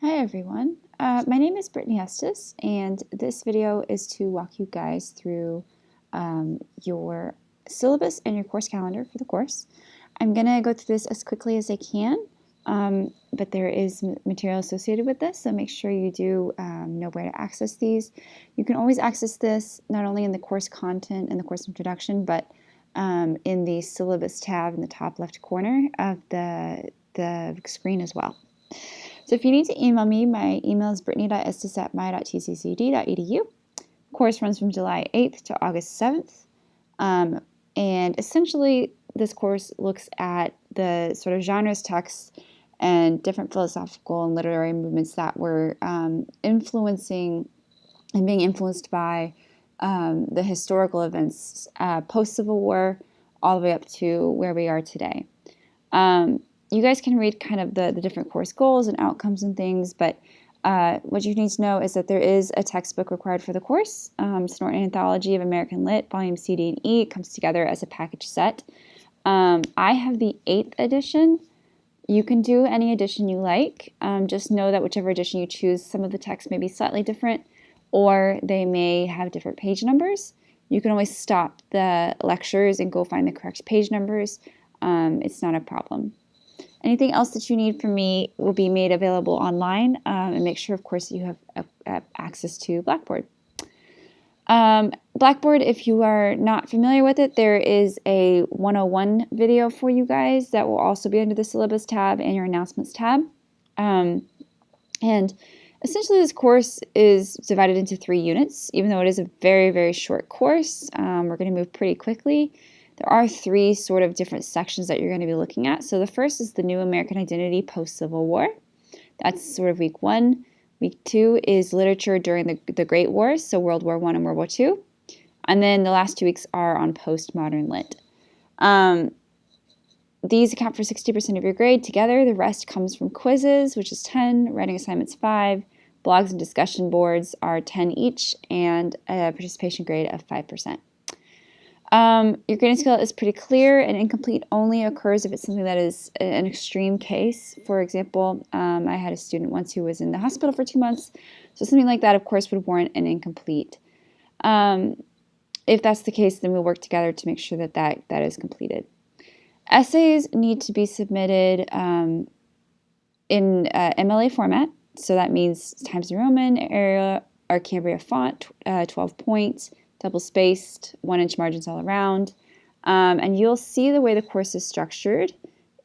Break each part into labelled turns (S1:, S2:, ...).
S1: Hi everyone, my name is Brittany Estes, and this video is to walk you guys through your syllabus and your course calendar for the course. I'm going to go through this as quickly as I can, but there is material associated with this, so make sure you do know where to access these. You can always access this not only in the course content and the course introduction, but in the syllabus tab in the top left corner of the screen as well. So if you need to email me, my email is brittany.estes@my.tccd.edu. Course runs from July 8th to August 7th. And essentially, this course looks at the sort of genres, texts, and different philosophical and literary movements that were influencing and being influenced by the historical events post-Civil War all the way up to where we are today. You guys can read kind of the different course goals and outcomes and things, but what you need to know is that there is a textbook required for the course. It's an Anthology of American Lit, Volume C, D, and E. It comes together as a package set. I have the 8th edition. You can do any edition you like. Just know that whichever edition you choose, some of the text may be slightly different, or they may have different page numbers. You can always stop the lectures and go find the correct page numbers. It's not a problem. Anything else that you need from me will be made available online, and make sure, of course, that you have access to Blackboard. Blackboard, if you are not familiar with it, there is a 101 video for you guys that will also be under the syllabus tab and your announcements tab. And essentially this course is divided into 3 units. Even though it is a very, very short course, we're going to move pretty quickly. There are 3 sort of different sections that you're going to be looking at. So the first is the New American Identity Post-Civil War. That's sort of week 1. Week 2 is literature during the Great Wars, so World War I and World War II. And then the last 2 weeks are on postmodern lit. These account for 60% of your grade together. The rest comes from quizzes, which is 10, writing assignments 5, blogs and discussion boards are 10 each, and a participation grade of 5%. Your grading scale is pretty clear, and incomplete only occurs if it's something that is an extreme case. For example, I had a student once who was in the hospital for 2 months, so something like that, of course, would warrant an incomplete. If that's the case, then we'll work together to make sure that that is completed. Essays need to be submitted in MLA format, so that means Times New Roman, Arial, or Cambria font, 12 points, double-spaced, 1-inch margins all around. And you'll see the way the course is structured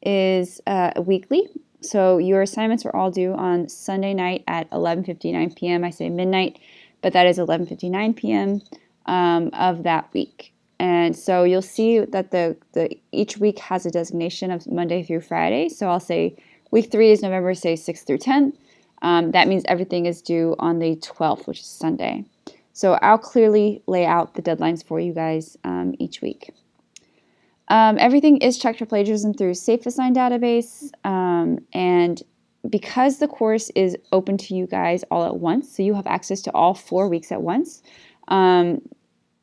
S1: is weekly. So your assignments are all due on Sunday night at 11:59 p.m. I say midnight, but that is 11:59 p.m. Of that week. And so you'll see that each week has a designation of Monday through Friday. So I'll say week 3 is November, say 6th through 10th. That means everything is due on the 12th, which is Sunday. So I'll clearly lay out the deadlines for you guys each week. Everything is checked for plagiarism through SafeAssign database, and because the course is open to you guys all at once, so you have access to all 4 weeks at once, and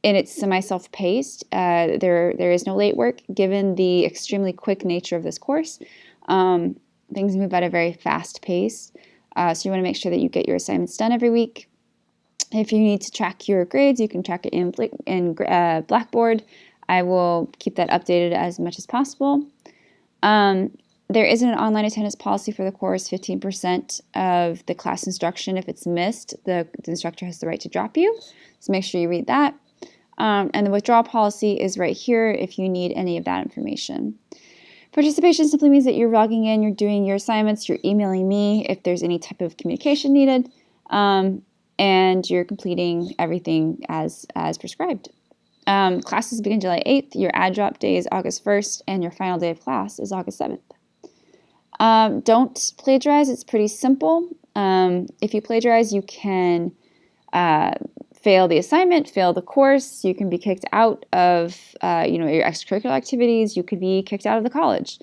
S1: it's semi-self-paced, there is no late work. Given the extremely quick nature of this course, things move at a very fast pace, so you want to make sure that you get your assignments done every week. If you need to track your grades, you can track it in Blackboard. I will keep that updated as much as possible. There isn't an online attendance policy for the course. 15% of the class instruction, if it's missed, the instructor has the right to drop you. So make sure you read that. And the withdrawal policy is right here if you need any of that information. Participation simply means that you're logging in, you're doing your assignments, you're emailing me if there's any type of communication needed. And you're completing everything as prescribed. Classes begin July 8th, your add drop day is August 1st, and your final day of class is August 7th. Don't plagiarize, it's pretty simple. If you plagiarize, you can fail the assignment, fail the course, you can be kicked out of your extracurricular activities, you could be kicked out of the college.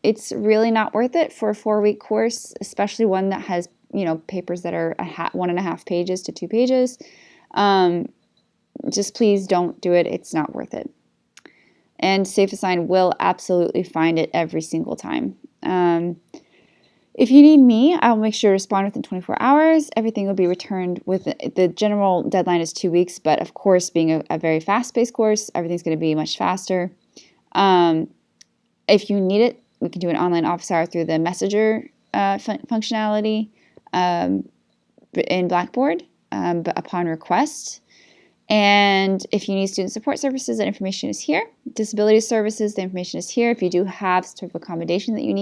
S1: It's really not worth it for a 4-week course, especially one that has papers that are 1.5 pages to 2 pages. Just please don't do it. It's not worth it. And SafeAssign will absolutely find it every single time. If you need me, I'll make sure to respond within 24 hours. Everything will be returned with the general deadline is 2 weeks, but of course, being a very fast-paced course, everything's going to be much faster. If you need it, we can do an online office hour through the Messenger functionality in Blackboard, but upon request. And if you need student support services, that information is here. Disability services, the information is here. If you do have some sort of accommodation that you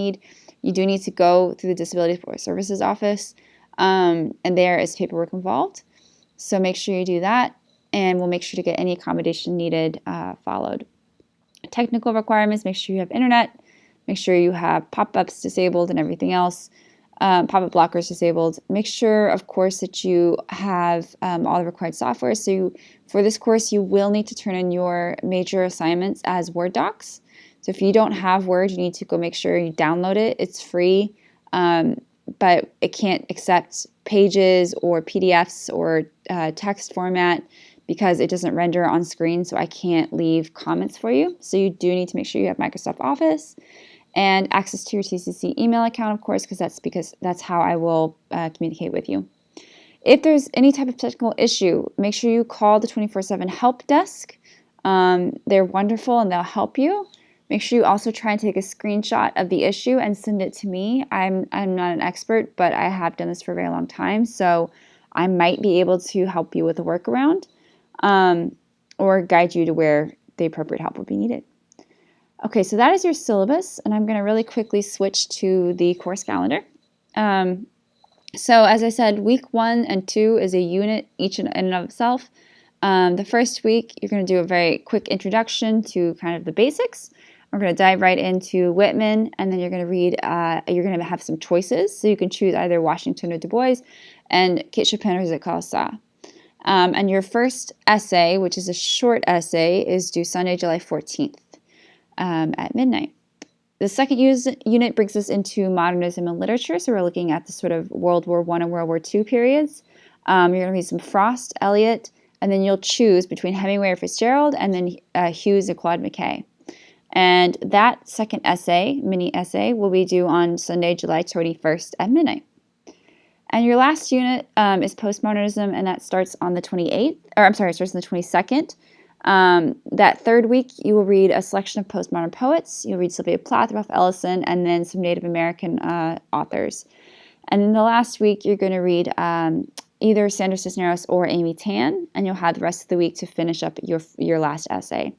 S1: do need to go through the Disability Support Services office, and there is paperwork involved. So make sure you do that, and we'll make sure to get any accommodation needed followed. Technical requirements, make sure you have internet, make sure you have pop-ups disabled and everything else, pop-up blockers disabled. Make sure, of course, that you have all the required software. So for this course, you will need to turn in your major assignments as Word docs. So if you don't have Word, you need to go make sure you download it. It's free, but it can't accept pages or PDFs or text format because it doesn't render on screen, so I can't leave comments for you. So you do need to make sure you have Microsoft Office and access to your TCC email account, of course, because that's how I will communicate with you. If there's any type of technical issue, make sure you call the 24/7 help desk. They're wonderful and they'll help you. Make sure you also try and take a screenshot of the issue and send it to me. I'm not an expert, but I have done this for a very long time, so I might be able to help you with a workaround or guide you to where the appropriate help will be needed. Okay, so that is your syllabus, and I'm going to really quickly switch to the course calendar. So as I said, week 1 and 2 is a unit each in and of itself. The first week, you're going to do a very quick introduction to kind of the basics. We're going to dive right into Whitman, and then you're going to read, you're going to have some choices. So you can choose either Washington or Du Bois, and Kate Chopin or Zikala. And your first essay, which is a short essay, is due Sunday, July 14th at midnight. The second unit brings us into modernism and literature. So we're looking at the sort of World War I and World War II periods. You're going to read some Frost, Eliot, and then you'll choose between Hemingway or Fitzgerald, and then Hughes or Claude McKay. And that second essay, mini essay, will be due on Sunday, July 21st at midnight. And your last unit is Post-Modernism, and that starts on the 28th, or I'm sorry, it starts on the 22nd. That third week, you will read a selection of postmodern poets. You'll read Sylvia Plath, Ralph Ellison, and then some Native American authors. And then the last week, you're going to read either Sandra Cisneros or Amy Tan, and you'll have the rest of the week to finish up your last essay.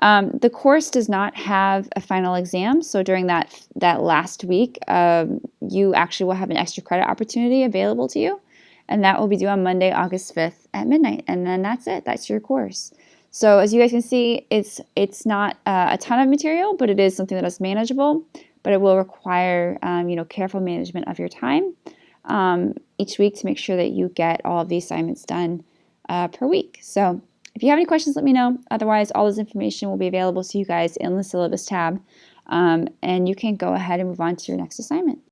S1: The course does not have a final exam, so during that last week, you actually will have an extra credit opportunity available to you, and that will be due on Monday, August 5th at midnight, and then that's it. That's your course. So as you guys can see, it's not a ton of material, but it is something that is manageable, but it will require careful management of your time each week to make sure that you get all of the assignments done per week. So if you have any questions, let me know. Otherwise, all this information will be available to you guys in the syllabus tab, and you can go ahead and move on to your next assignment.